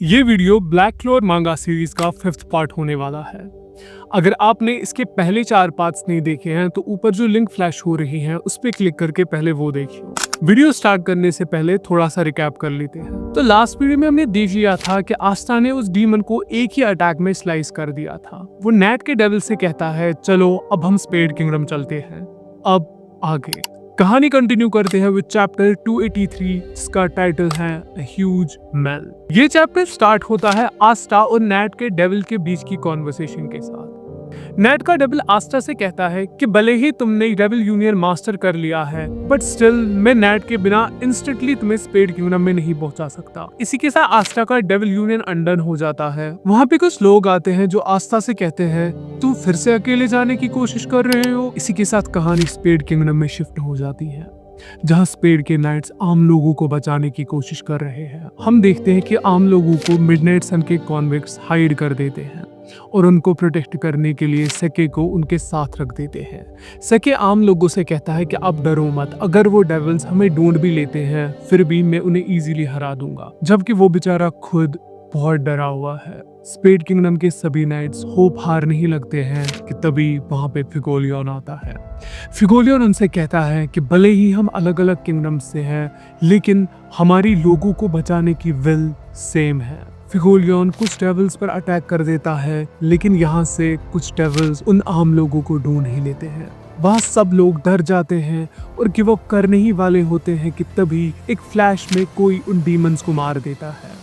ये video black क्लोर मांगा series का 5th पार्ट होने वाला है। अगर आपने इसके पहले 4 पार्ट्स नहीं देखे हैं तो ऊपर जो लिंक फ्लैश हो रही है उस पर क्लिक करके पहले वो देखिए। वीडियो स्टार्ट करने से पहले थोड़ा सा रिकैप कर लेते हैं। तो लास्ट वीडियो में हमने देख लिया था कि आस्था ने उस डीमन को एक ही अटैक में स्लाइस कर दिया था। वो नेट के डेविल से कहता है चलो अब हम स्पेड किंगडम चलते हैं। अब आगे कहानी कंटिन्यू करते हैं विद चैप्टर 283 जिसका टाइटल है अ ह्यूज मेल। ये चैप्टर स्टार्ट होता है आस्था और नेट के डेविल के बीच की कॉन्वर्सेशन के साथ। नेट का डेविल आस्था से कहता है कि भले ही तुमने डेविल यूनियन मास्टर कर लिया है बट स्टिल मैं नेट के बिना इंस्टेंटली तुम्हें स्पेड किंगडम में नहीं पहुंचा सकता। इसी के साथ आस्था का डेविल यूनियन अनडन हो जाता है। वहाँ पे कुछ लोग आते हैं जो आस्था से कहते हैं तुम फिर से अकेले जाने की कोशिश कर रहे हो। इसी के साथ कहानी स्पेड किंगडम में शिफ्ट हो जाती है जहां स्पेड के नाइट्स आम लोगों को बचाने की कोशिश कर रहे हैं। हम देखते हैं कि आम लोगों को मिडनाइट सन के कॉन्विक्ट्स हाइड कर देते हैं और उनको प्रोटेक्ट करने के लिए सेके को उनके साथ रख देते हैं। सेके आम लोगों से कहता है कि आप डरो मत, अगर वो डेविल्स हमें ढूंढ भी लेते हैं फिर भी मैं उन्हें इजीली हरा दूंगा, जबकि वो बेचारा खुद बहुत डरा हुआ है। स्पेड किंगडम के सभी नाइट्स होप हार नहीं लगते हैं कि तभी वहां पे फिगोलियन आता है। फिगोलियन उनसे कहता है कि भले ही हम अलग अलग किंगडम से हैं लेकिन हमारी लोगों को बचाने की विल सेम है। फिगोलियन कुछ डेविल्स पर अटैक कर देता है लेकिन यहाँ से कुछ डेविल्स उन आम लोगों को ढूंढ ही लेते हैं। वहाँ सब लोग डर जाते हैं और गिव अप करने ही वाले होते हैं कि तभी एक फ्लैश में कोई उन डीमंस को मार देता है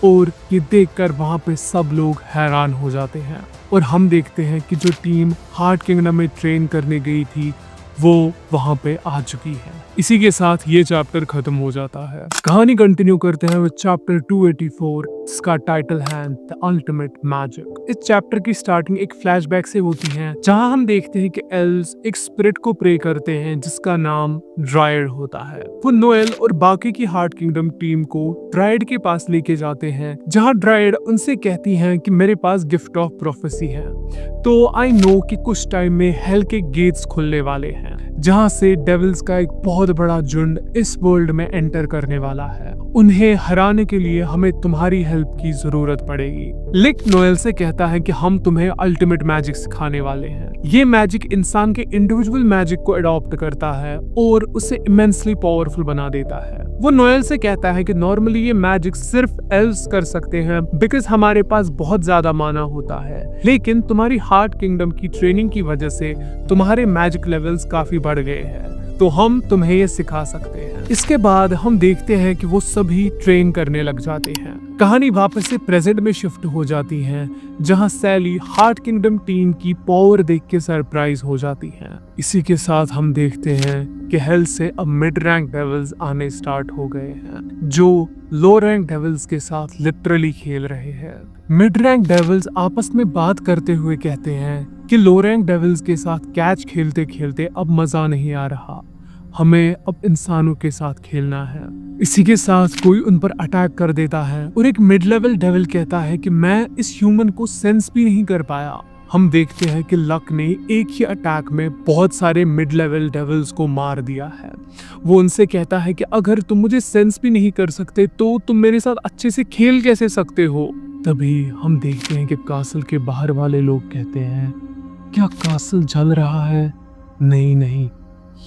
और ये देखकर वहाँ पे सब लोग हैरान हो जाते हैं। और हम देखते हैं कि जो टीम हार्ट किंगडम में ट्रेन करने गई थी वो वहाँ पे आ चुकी है। इसी के साथ ये चैप्टर खत्म हो जाता है। कहानी कंटिन्यू करते हैं विद चैप्टर 284 जिसका टाइटल है द अल्टीमेट मैजिक। इस चैप्टर की स्टार्टिंग एक फ्लैशबैक से होती है जहां हम देखते हैं कि एल्व्स एक स्पिरिट को प्रे करते हैं जिसका नाम ड्राइड होता है। वो नोएल और बाकी की हार्ट किंगडम टीम को ड्राइड के पास लेके जाते हैं जहां ड्राइड उनसे कहती हैं कि मेरे पास गिफ्ट ऑफ प्रोफेसी है, तो आई नो कि कुछ टाइम में हेल के गेट्स खुलने वाले हैं जहां से डेविल्स का एक बहुत बड़ा झुंड इस वर्ल्ड में एंटर करने वाला है। उन्हें हराने के लिए हमें तुम्हारी हेल्प की जरूरत पड़ेगी। लिक नोएल से कहता है कि हम तुम्हें अल्टीमेट मैजिक सिखाने वाले हैं। ये मैजिक इंसान के इंडिविजुअल मैजिक को अडॉप्ट करता है और उसे इमेंसली पावरफुल बना देता है। वो नोएल से कहता है कि नॉर्मली ये मैजिक सिर्फ एल्व्स कर सकते हैं बिकॉज हमारे पास बहुत ज्यादा माना होता है, लेकिन तुम्हारी हार्ट किंगडम की ट्रेनिंग की वजह से तुम्हारे मैजिक लेवल्स काफी बढ़ गए हैं तो हम तुम्हें ये सिखा सकते हैं। इसके बाद हम देखते हैं कि वो सभी ट्रेन करने लग जाते हैं। कहानी वापस से प्रेजेंट में शिफ्ट हो जाती है जहां सैली हार्ट किंगडम टीम की पावर देख के सरप्राइज हो जाती है। इसी के साथ हम देखते हैं कि हेल से अब मिड रैंक डेविल्स आने स्टार्ट हो गए हैं जो लो रैंक डेविल्स के साथ लिटरली खेल रहे हैं। मिड रैंक डेविल्स आपस में बात करते हुए कहते हैं कि लो रैंक डेविल्स के साथ कैच खेलते खेलते अब मजा नहीं आ रहा, हमें अब इंसानों के साथ खेलना है। इसी के साथ कोई उन पर अटैक कर देता है और एक मिड लेवल डेविल कहता है कि मैं इस ह्यूमन को सेंस भी नहीं कर पाया। हम देखते हैं कि लक ने एक ही अटैक में बहुत सारे मिड लेवल डेविल्स को मार दिया है। वो उनसे कहता है कि अगर तुम मुझे सेंस भी नहीं कर सकते तो तुम मेरे साथ अच्छे से खेल कैसे सकते हो। तभी हम देखते हैं कि कासल के बाहर वाले लोग कहते हैं क्या कासल जल रहा है? नहीं,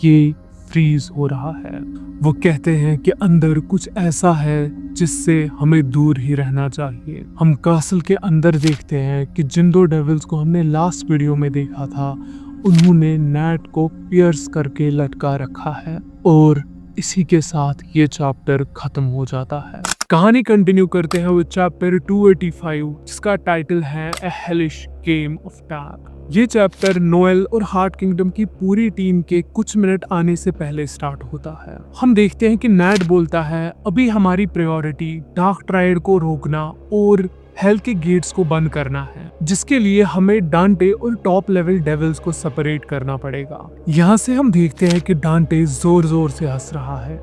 ये फ्रीज हो रहा है। वो कहते हैं कि अंदर कुछ ऐसा है जिससे हमें दूर ही रहना चाहिए। हम कासल के अंदर देखते हैं कि जिन 2 डेविल्स को हमने लास्ट वीडियो में देखा था उन्होंने नेट को पियर्स करके लटका रखा है और इसी के साथ ये चैप्टर खत्म हो जाता है। कहानी कंटिन्यू करते हैं विद चैप्टर 285 जिसका टाइटल है अ हेलिश गेम ऑफ टैग। ये चैप्टर नोएल और हार्ट किंगडम की पूरी टीम के कुछ मिनट आने से पहले स्टार्ट होता है। हम देखते हैं कि नेट बोलता है अभी हमारी प्रायोरिटी डार्क ट्राइड को रोकना और हेल के गेट्स को बंद करना है, जिसके लिए हमें डांटे और टॉप लेवल डेविल्स को सेपरेट करना पड़ेगा। यहाँ से हम देखते हैं कि डांटे जोर जोर से हंस रहा है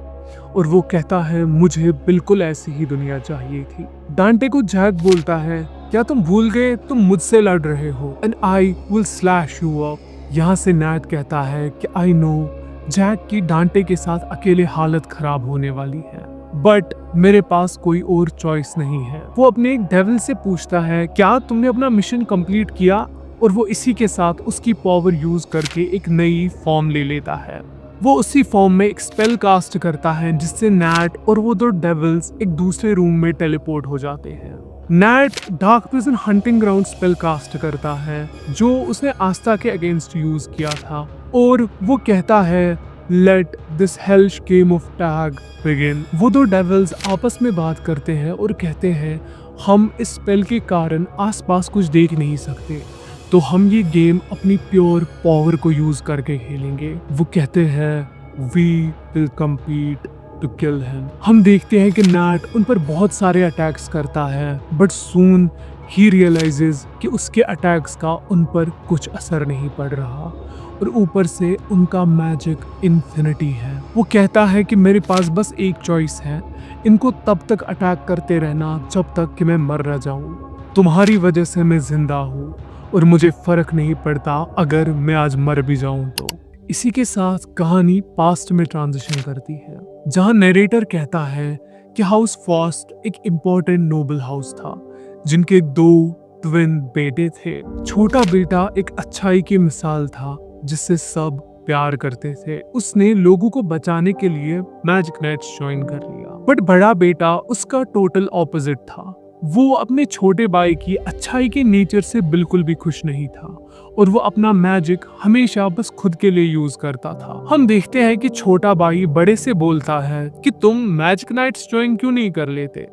और वो कहता है मुझे बिल्कुल ऐसी ही दुनिया चाहिए थी। डांटे को जैक बोलता है क्या तुम भूल गए तुम मुझसे लड़ रहे हो and I will slash U up. यहाँ से नेट कहता है कि आई नो जैक की डांटे के साथ अकेले हालत खराब होने वाली है बट मेरे पास कोई और चॉइस नहीं है। वो अपने एक डेविल से पूछता है क्या तुमने अपना मिशन कंप्लीट किया, और वो इसी के साथ उसकी पावर यूज करके एक नई फॉर्म ले लेता है। वो उसी फॉर्म में एक स्पेल कास्ट करता है जिससे नैट और वो दो डेविल्स एक दूसरे रूम में टेलीपोर्ट हो जाते हैं। नैट dark prison hunting ground spell cast करता है जो उसने आस्था के अगेंस्ट यूज किया था, और वो कहता है let this hellish game of tag begin. वो दो डेविल्स आपस में बात करते हैं और कहते हैं हम इस स्पेल के कारण आसपास कुछ देख नहीं सकते, तो हम ये गेम अपनी प्योर पावर को यूज करके खेलेंगे। वो कहते हैं we will compete to kill him. हम देखते हैं कि नैट उन पर बहुत सारे अटैक्स करता है, बट सून ही रियलाइजेस कि उसके अटैक्स का उन पर कुछ असर नहीं पड़ रहा, और ऊपर से उनका मैजिक इन्फिनिटी है। वो कहता है कि मेरे पास बस एक चॉइस है, इनको तब तक अटैक करते रहना जब तक कि मैं मर न जाऊं। तुम्हारी वजह से मैं जिंदा हूँ और मुझे फर्क नहीं पड़ता अगर मैं आज मर भी जाऊं तो। इसी के साथ कहानी पास्ट में ट्रांजिशन करती है, जहां नरेटर कहता है कि हाउस फॉस्ट एक इम्पोर्टेंट नोबल हाउस था जिनके 2 ट्विन बेटे थे। छोटा बेटा एक अच्छाई की मिसाल था जिससे सब प्यार करते थे। उसने लोगों को बचाने के लिए मैजिक नाइट्स ज्वाइन कर लिया, बट बड़ा बेटा उसका टोटल ऑपोजिट था। वो अपने छोटे भाई की अच्छाई के नेचर से बिल्कुल भी खुश नहीं था, और वो अपना मैजिक हमेशा बस खुद के लिए यूज करता था। हम देखते हैं कि छोटा भाई बड़े से बोलता है कि तुम मैजिक नाइट्स ज्वाइन क्यों नहीं कर लेते,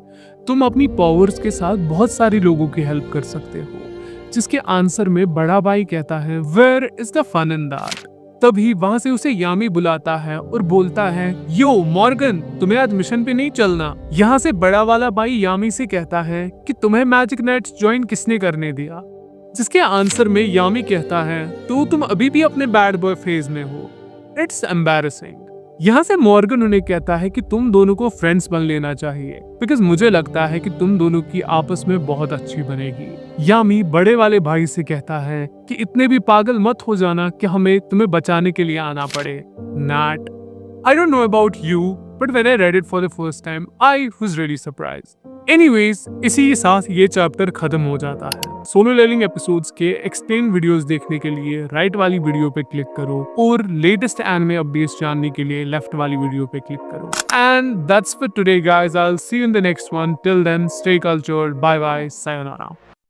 तुम अपनी पावर्स के साथ बहुत सारे लोगों की हेल्प कर सकते हो। जिसके आंसर में बड़ा भाई कहता है where is the fun in that. तभी वहां से उसे यामी बुलाता है और बोलता है यो मॉर्गन, तुम्हें आज मिशन पे नहीं चलना। यहाँ से बड़ा वाला भाई यामी से कहता है कि तुम्हें मैजिक नाइट्स ज्वाइन किसने करने दिया। जिसके आंसर में यामी कहता है तो तुम अभी भी अपने बैड बॉय फेज में हो, इट्स एम्बैरेसिंग। यहाँ से मॉर्गन उन्हें कहता है कि तुम दोनों को फ्रेंड्स बन लेना चाहिए, बिकॉज मुझे लगता है कि तुम दोनों की आपस में बहुत अच्छी बनेगी। यामी बड़े वाले भाई से कहता है कि इतने भी पागल मत हो जाना कि हमें तुम्हें बचाने के लिए आना पड़े। नैट, I don't know about you, but when I read it for the first time, I was really surprised. Anyways, इसी के साथ ये चैप्टर खत्म हो जाता है। सोलो लेवलिंग एपिसोड्स के एक्सप्लेन वीडियोस देखने के लिए राइट वाली वीडियो पे क्लिक करो, और लेटेस्ट एनिमे अपडेट्स जानने के लिए लेफ्ट वाली वीडियो पे क्लिक करो। And that's for today guys, I'll see you in the next one. Till then, stay cultured, bye bye, sayonara.